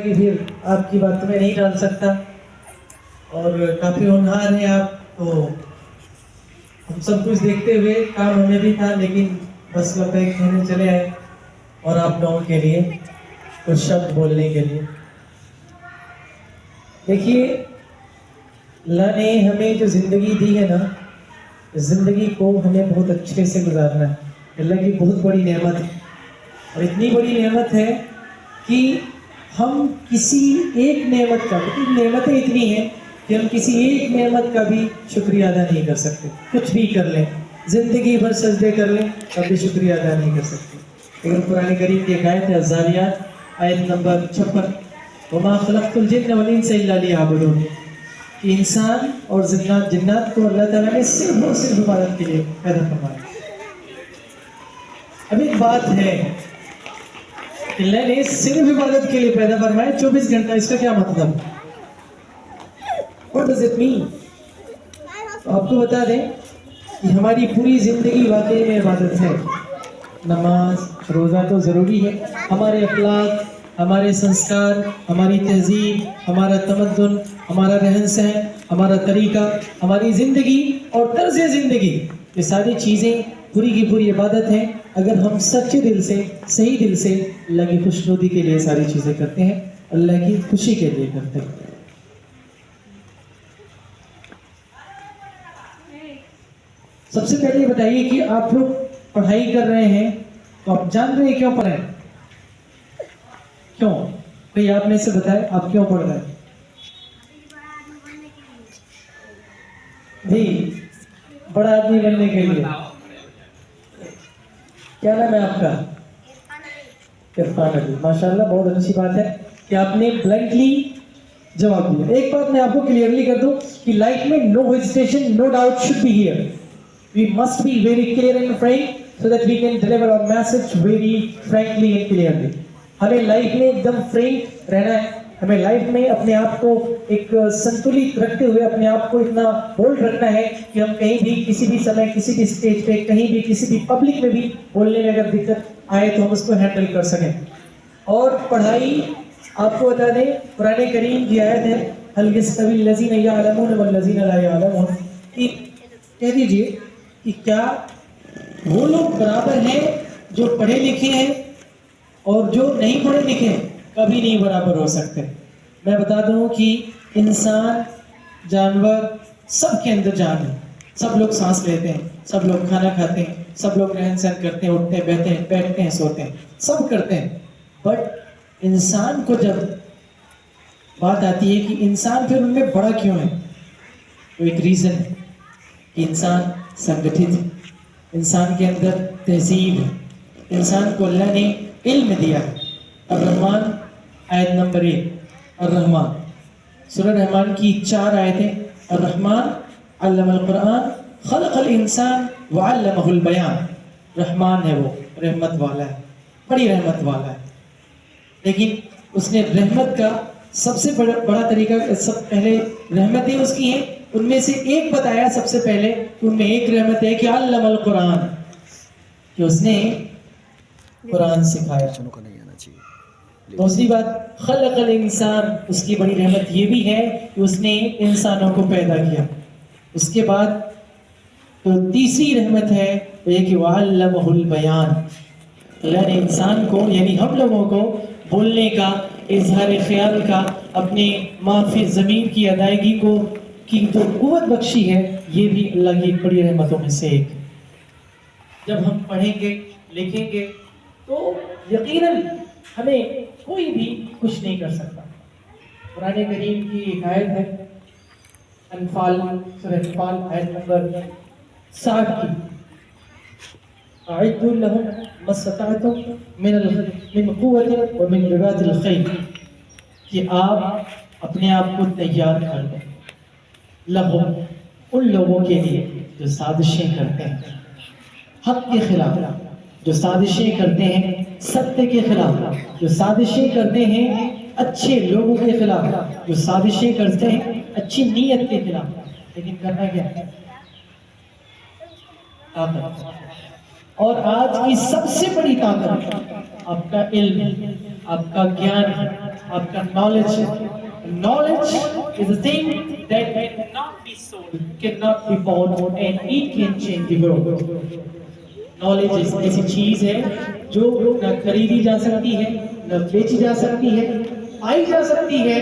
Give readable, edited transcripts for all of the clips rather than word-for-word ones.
کہ پھر آپ کی بات میں نہیں ڈال سکتا، اور کافی ہونہار ہیں آپ، تو ہم سب کچھ دیکھتے ہوئے کام ہمیں بھی تھا، لیکن بس لبیک کہنے چلے آئے اور آپ لوگوں کے لیے کچھ شبد بولنے کے لیے۔ دیکھیے، اللہ نے ہمیں جو زندگی دی ہے نا، زندگی کو ہمیں بہت اچھے سے گزارنا ہے۔ اللہ کی بہت بڑی نعمت ہے، اور اتنی بڑی نعمت ہے کہ ہم کسی ایک نعمت کا، نعمتیں اتنی ہیں کہ ہم کسی ایک نعمت کا بھی شکریہ ادا نہیں کر سکتے۔ کچھ بھی کر لیں، زندگی بھر سجدے کر لیں، کبھی شکریہ ادا نہیں کر سکتے۔ لیکن قرآن کریم کی ایک آیت ہے، الذاریات آیت نمبر 56، وَمَا خَلَقْتُ الْجِنَّ وَالْإِنسَ إِلَّا لِيَعْبُدُونِ، کہ انسان اور جنات کو اللہ تعالیٰ نے صرف اور صرف عبادت کے لیے پیدا فرمایا۔ اب ایک بات ہے، اللہ نے صرف عبادت کے لیے پیدا فرمایا 24 گھنٹہ، اس کا کیا مطلب؟ What does it mean؟ تو آپ کو بتا دیں کہ ہماری پوری زندگی واقعی میں عبادت ہے۔ نماز، روزہ تو ضروری ہے، ہمارے اخلاق، ہمارے سنسکار، ہماری تہذیب، ہمارا تمدن، ہمارا رہن سہن، ہمارا طریقہ، ہماری زندگی اور طرز زندگی، یہ ساری چیزیں پوری کی پوری عبادت ہیں، اگر ہم سچے دل سے، صحیح دل سے اللہ کی خوشنودی کے لیے ساری چیزیں کرتے ہیں، اللہ کی خوشی کے لیے کرتے ہیں۔ سب سے پہلے بتائیے کہ آپ لوگ پڑھائی کر رہے ہیں تو آپ جان رہے ہیں کیوں پڑھ رہے ہیں؟ کیوں؟ کوئی آپ میں سے بتائے آپ کیوں پڑھ رہے ہیں؟ جی، بڑا آدمی بننے کے لیے۔ کیا نام ہے آپ کا؟ عرفان علی۔ ماشاءاللہ، بہت اچھی بات ہے کہ آپ نے بلائنڈلی جواب دیا۔ ایک بات میں آپ کو کلیئرلی کر دوں کہ لائف میں no hesitation, no doubt should be here. We must be very clear and frank so that we can deliver our message very frankly and clearly. ہمیں لائف میں ایک دم فرینک رہنا ہے، ہمیں لائف میں اپنے آپ کو ایک سنتولت رکھتے ہوئے اپنے آپ کو اتنا بولڈ رکھنا ہے کہ ہم کہیں بھی، کسی بھی سمے، کسی بھی اسٹیج پہ، کہیں بھی، کسی بھی پبلک میں بھی بولنے میں اگر دقت آئے تو ہم اس کو ہینڈل کر سکیں۔ اور پڑھائی، آپ کو بتا دیں، قرآن کریم کی آیت ہے، هل يستوي الذين يعلمون والذين لا يعلمون، کہ کہہ دیجئے کہ کیا وہ لوگ برابر ہیں جو پڑھے لکھے ہیں اور جو نہیں پڑھے لکھے ہیں؟ کبھی نہیں برابر ہو سکتے۔ میں بتا دوں کہ انسان، جانور، سب کے اندر جان ہے، سب لوگ سانس لیتے ہیں، سب لوگ کھانا کھاتے ہیں، سب لوگ رہن سہن کرتے ہیں، اٹھتے ہیں، بیٹھتے ہیں، سوتے ہیں، سب کرتے ہیں، بٹ انسان کو جب بات آتی ہے کہ انسان پھر ان میں بڑا کیوں ہے، تو ایک ریزن ہے کہ انسان سنگٹھت ہے، انسان کے اندر تہذیب ہے، انسان کو اللہ نے علم دیا ہے۔ الرحمن آیت نمبر 1، الرحمن، سورہ رحمان کی 4 آیتیں۔ الرحمن علم القرآن خلق الانسان وعلمہ البیان، رحمان ہے، وہ رحمت والا ہے، بڑی رحمت والا ہے، لیکن اس نے رحمت کا سب سے بڑا طریقہ، سب پہلے رحمتیں اس کی ہیں، ان میں سے ایک بتایا سب سے پہلے، ان میں ایک رحمت ہے کہ علم القرآن، کہ اس نے قرآن سکھایا۔ دوسری بات، خلق الانسان، اس کی بڑی رحمت یہ بھی ہے کہ اس نے انسانوں کو پیدا کیا۔ اس کے بعد تو تیسری رحمت ہے وہ یہ کہ وعلمہ البیان، اللہ نے انسان کو، یعنی ہم لوگوں کو بولنے کا، اظہار خیال کا، اپنے ما فی ضمیر کی ادائیگی کو کی جو قوت بخشی ہے، یہ بھی اللہ کی بڑی رحمتوں میں سے ایک۔ جب ہم پڑھیں گے، لکھیں گے، تو یقیناً ہمیں کوئی بھی کچھ نہیں کر سکتا۔ قرآن کریم کی ایک آیت ہے، انفال، سورہ انفال آیت نمبر 60 کی، اعدوا لهم ما استطعتم من قوة ومن رباط الخیل، کہ آپ اپنے آپ کو تیار کر دیں، لہم، ان لوگوں کے لیے جو سازشیں کرتے ہیں حق کے خلاف، جو سازشیں کرتے ہیں ستیہ کے خلاف، جو سازشیں کرتے ہیں اچھے لوگوں کے خلاف، جو سازشیں کرتے ہیں اچھی نیت کے خلاف، لیکن کرنا کیا ہے؟ طاقت۔ اور آج کی سب سے بڑی طاقت آپ کا علم ہے، آپ کا گیان ہے، آپ کا نالج ہے. Knowledge is a thing that cannot be sold, cannot be bought, and it can change the world. Knowledge ایسی چیز ہے جو نہ خریدی جا سکتی ہے، نہ بیچی جا سکتی ہے، پائی جا سکتی ہے،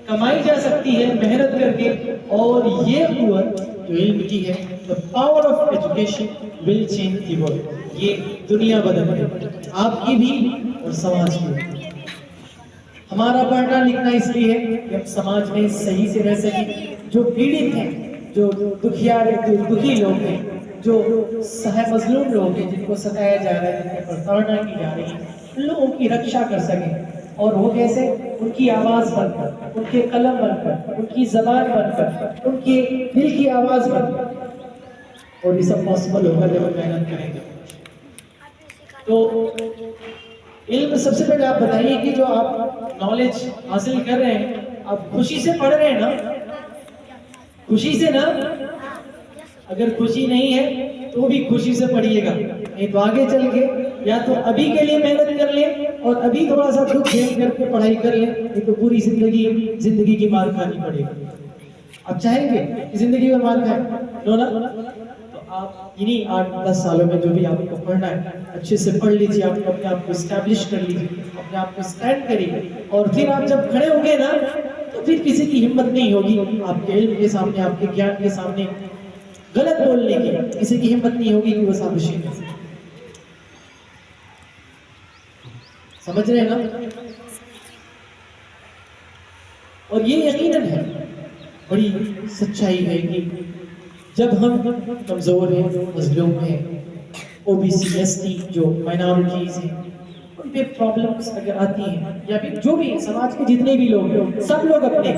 کمائی جا سکتی ہے محنت کر کے. اور یہ قوت جو علم کی ہے، the power of education will change the world. یہ دنیا بدل دے، آپ کی بھی اور سماج کی بھی. ہمارا پڑھنا لکھنا اس لیے ہے کہ ہم سماج میں صحیح سے رہ سکیں. جو پیڑت ہیں، جو دکھی لوگ ہیں، جو مظلوم لوگ ہیں، جن کو ستایا جا رہا ہے، جن پر تاڑنا کی جا رہی ہے، ان لوگوں کی رکشا کر سکیں. اور وہ کیسے؟ ان کی آواز بن کر، ان کے قلم بن کر، ان کی زبان بن کر، ان کے دل کی آواز بن کر. اور یہ سب پاسبل ہوگا جب ہم محنت کریں گے. تو علم سب سے پہلے آپ بتائیے کہ جو آپ نالج حاصل کر رہے ہیں، آپ خوشی سے پڑھ رہے ہیں نا؟ خوشی سے نا؟ اگر خوشی نہیں ہے تو بھی خوشی سے پڑھیے گا. نہیں تو آگے چل کے یا تو ابھی کے لیے محنت کر لیں اور ابھی تھوڑا سا دکھ جھیل کر کے پڑھائی کر لیں، نہیں تو پوری زندگی کی مار کھانی پڑے گی. آپ چاہیں گے کہ زندگی میں مار کھائیں؟ نو نا؟ تو آپ انہی 8-10 سالوں میں جو بھی آپ کو پڑھنا ہے، اچھے سے پڑھ لیجیے. آپ اپنے آپ کو اسٹیبلش کر لیجیے، اپنے آپ کو اسٹینڈ کریے. اور پھر آپ جب کھڑے ہوں گے نا، تو پھر کسی کی ہمت نہیں ہوگی آپ کے علم کے سامنے، آپ کے گیان کے سامنے غلط بولنے کی. کسی کی ہمت نہیں ہوگی کہ وہ سازشیں کر سکے. سمجھ رہے ہیں نا؟ اور یہ یقیناً ہے، بڑی سچائی ہے کہ جب ہم کمزور ہیں، مظلوم ہیں، O B C S T جو مائنارٹیز ہیں، ان پہ پرابلمس اگر آتی ہیں، یا پھر جو بھی سماج کے جتنے بھی لوگ، سب لوگ اپنے،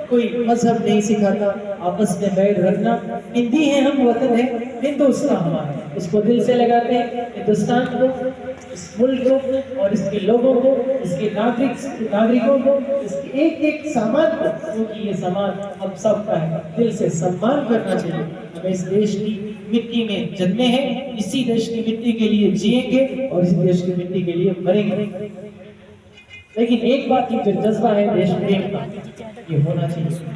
کوئی مذہب نہیں سکھاتا آپس میں بیٹھ رکھنا. ہندی ہیں ہم، وطن ہے ہندوستان ہمارا، اس کو دل سے لگاتے ہیں. ہندوستان کو، اس ملک کو اور اس کے لوگوں کو، اس کے ناگرکوں کو، اس کے ایک ایک سامان کو، کیونکہ یہ سامان ہم سب کا ہے، دل سے سمان کرنا چاہیے. ہمیں اس دیش کی مٹی میں جنمے ہیں، اسی دیش کی مٹی کے لیے جئیں گے اور اسی دیش کی مٹی کے لیے مریں گے. لیکن ایک بات کی جو جذبہ ہے دیش پریم کا، یہ ہونا چاہیے.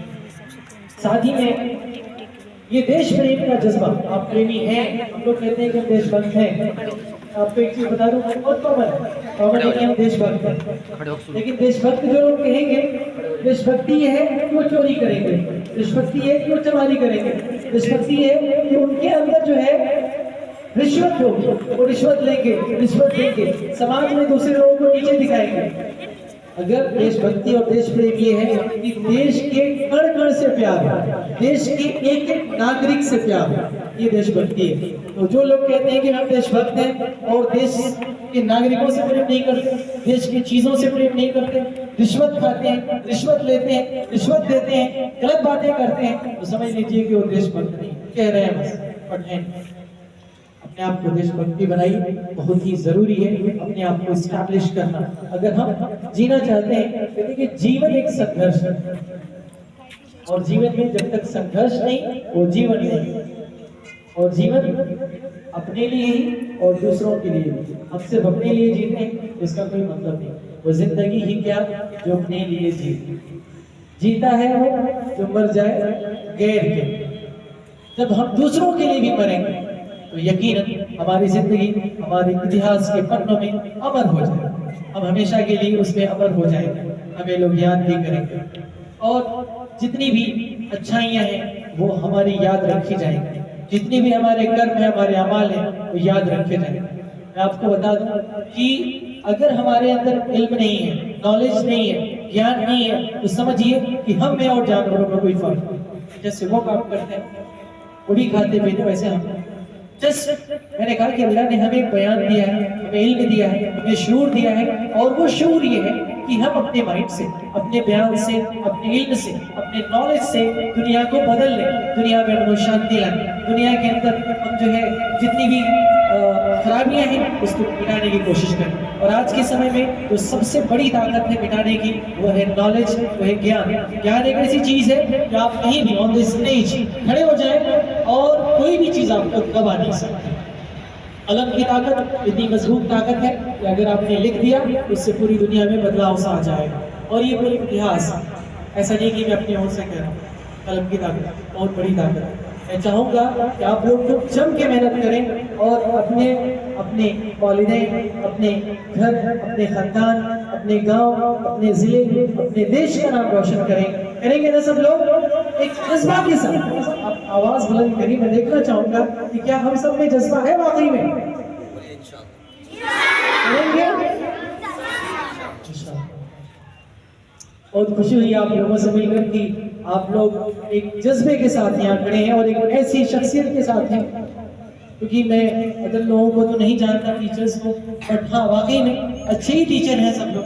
ساتھ ہی میں یہ دیش پریم کا جذبہ، آپ پریمی ہیں، ہم لوگ کہتے ہیں کہ ہم دیش بھکت ہیں. آپ کو ایک چیز بتا دوں، بہت کامن ہے کہ ہم دیش بھکت ہیں. لیکن دیش بھکت جو لوگ کہیں گے، دیش بھکتی یہ ہے کہ وہ چوری کریں گے، دیش بھکتی یہ ہے کہ وہ چماری کریں گے، دیش بھکتی یہ ہے کہ ان کے اندر جو ہے رشوت ہوگی، وہ رشوت لیں گے، رشوت دیں گے، سماج میں دوسرے لوگوں کو نیچے دکھائیں گے. اگر دیش بھکتی اور دیش پریم یہ ہے کہ دیش کے کڑ کڑ سے پیار ہے، دیش کے ایک ایک ناگرک سے پیار ہے، یہ دیش بھکتی ہے. تو جو لوگ کہتے ہیں کہ ہم دیش بھکت ہیں اور دیش کے ناگرکوں سے پریم نہیں کرتے، دیش کی چیزوں سے پریم نہیں کرتے، رشوت کھاتے ہیں، رشوت لیتے ہیں، رشوت دیتے ہیں، غلط باتیں کرتے ہیں، تو سمجھ لیجئے کہ وہ دیش بھکت نہیں کہہ رہے ہیں بس، بٹ ہیں. اپنے آپ کو دیش بھکتی بنائی، بہت ہی ضروری ہے اپنے آپ کو اسٹیبلش کرنا. اگر ہم جینا چاہتے ہیں، کہتے ہیں کہ جیون ایک سنگھرش ہے، اور جیون میں جب تک سنگھرش نہیں، وہ جیون نہیں. اور جیون اپنے لیے ہی اور دوسروں کے لیے بھی. ہم صرف اپنے لیے جیتے ہیں اس کا کوئی مطلب نہیں. وہ زندگی ہی کیا جو اپنے لیے جیتا ہے، وہ جو مر جائے غیر کے. جب ہم دوسروں کے لیے بھی مریں گے تو یقیناً ہماری زندگی ہمارے اتہاس کے پنوں میں امر ہو جائے گی. ہم ہمیشہ کے لیے اس میں امر ہو جائیں گے، ہمیں لوگ یاد بھی کریں گے، اور جتنی بھی اچھائیاں ہیں وہ ہماری یاد رکھی جائیں گی. جتنی بھی ہمارے کرم ہیں، ہمارے اعمال ہیں، وہ یاد رکھے جائیں گے. میں آپ کو بتا دوں کہ اگر ہمارے اندر علم نہیں ہے، نالج نہیں ہے، گیان نہیں ہے، تو سمجھیے کہ ہم میں اور جانوروں میں کوئی فرق نہیں. جیسے وہ کام کرتے ہیں، وہ بھی کھاتے پیتے، ویسے ہم. میں نے کہا کہ اللہ نے ہمیں ایک بیان دیا ہے، ہمیں علم دیا ہے، ہمیں شعور دیا ہے، اور وہ شعور یہ ہے کہ ہم اپنے مائنڈ سے، اپنے بیان سے، اپنے علم سے، اپنے نالج سے دنیا کو بدل لیں، دنیا میں امن و شانتی لائیں. دنیا کے اندر ہم جو ہے جتنی بھی خرابیاں ہیں اس کو مٹانے کی کوشش کریں. اور آج کے سمے میں جو سب سے بڑی طاقت ہے مٹانے کی، وہ ہے نالج، وہ ہے گیان. گیان ایک ایسی چیز ہے کہ آپ کہیں بھی آن دی اسٹیج کھڑے ہو جائیں اور کوئی بھی چیز آپ کو دبا نہیں سکتی. قلم کی طاقت اتنی مضبوط طاقت ہے کہ اگر آپ نے لکھ دیا تو اس سے پوری دنیا میں بدلاؤ سا آ جائے گا. اور یہ پوری اتہاس ایسا نہیں کہ میں اپنے ہونٹ سے کہہ رہا ہوں, قلم کی طاقت بہت بڑی طاقت ہے. میں چاہوں گا کہ آپ لوگ جم کے محنت کریں اور اپنے والدین, اپنے گھر, اپنے خاندان, اپنے گاؤں, اپنے ضلع, اپنے دیش کا نام روشن کریں گے نا سب لوگ ایک جذبہ کے ساتھ. آپ آواز بلند کری, میں دیکھنا چاہوں گا کہ کیا ہم سب میں جذبہ ہے واقعی میں. کریں گے. بہت خوشی ہوئی آپ لوگوں سے مل کر کہ آپ لوگ ایک جذبے کے ساتھ یہاں کھڑے ہیں اور ایک ایسی شخصیت کے ساتھ ہیں, کیونکہ میں ادھر لوگوں کو تو نہیں جانتا ٹیچرز کو, بٹ ہاں واقعی میں اچھے ہی ٹیچر ہیں سب لوگ,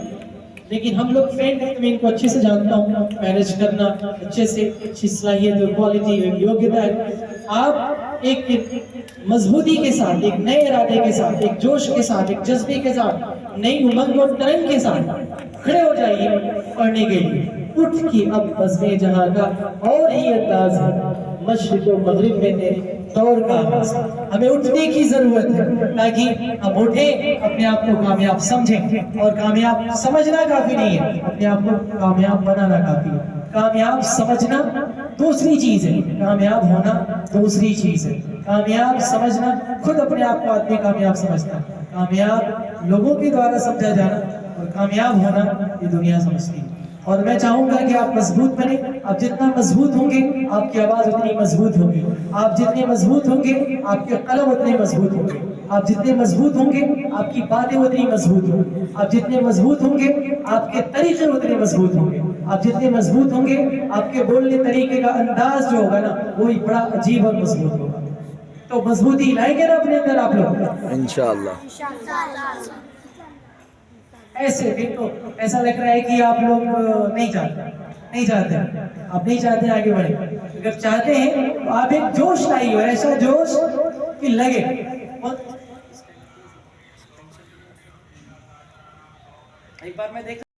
لیکن ہم لوگ فرینڈ ہیں, میں ان کو اچھے سے جانتا ہوں, مینیج کرنا اچھے سے, اچھی صلاحیت اور کوالٹی ہے, یوگیتا ہے. آپ ایک مضبوطی کے ساتھ, ایک نئے ارادے کے ساتھ, ایک جوش کے ساتھ, ایک جذبے کے ساتھ, نئی امنگ اور ترنگ کے ساتھ کھڑے ہو جائیے پڑھنے کے لیے. اٹھ کی اب بزمِ جہاں کا اور ہی انداز ہے, مشرق و مغرب میں تیرے دور کا آغاز ہے. ہمیں اٹھنے کی ضرورت ہے تاکہ ہم اٹھیں, اپنے آپ کو کامیاب سمجھیں, اور کامیاب سمجھنا کافی نہیں ہے, اپنے آپ کو کامیاب بنانا کافی ہے. کامیاب سمجھنا دوسری چیز ہے, کامیاب ہونا دوسری چیز ہے. کامیاب سمجھنا, خود اپنے آپ کو آدمی کامیاب سمجھتا ہے, کامیاب لوگوں کے دوارا سمجھا جانا, اور کامیاب ہونا یہ دنیا سمجھتی ہے. اور میں چاہوں گا کہ آپ مضبوط بنیں. آپ جتنا مضبوط ہوں گے آپ کی آواز اتنی مضبوط ہوگی, آپ جتنے مضبوط ہوں گے آپ کے قلم اتنے مضبوط ہوں گے, آپ جتنے مضبوط ہوں گے آپ کی باتیں اتنی مضبوط ہوں گی, آپ جتنے مضبوط ہوں گے آپ کے طریقے اتنے مضبوط ہوں گے, آپ جتنے مضبوط ہوں گے آپ کے بولنے طریقے کا انداز جو ہوگا نا وہی بڑا عجیب اور مضبوط ہوگا. تو مضبوطی لائیں گے نا اپنے اندر آپ لوگ انشاءاللہ. ایسے پھر تو ایسا لگ رہا ہے کہ آپ لوگ نہیں چاہتے, آپ نہیں چاہتے آگے بڑھیں. اگر چاہتے ہیں تو آپ ایک جوش لائیے, اور ایسا جوش کہ لگے. ایک بار میں دیکھا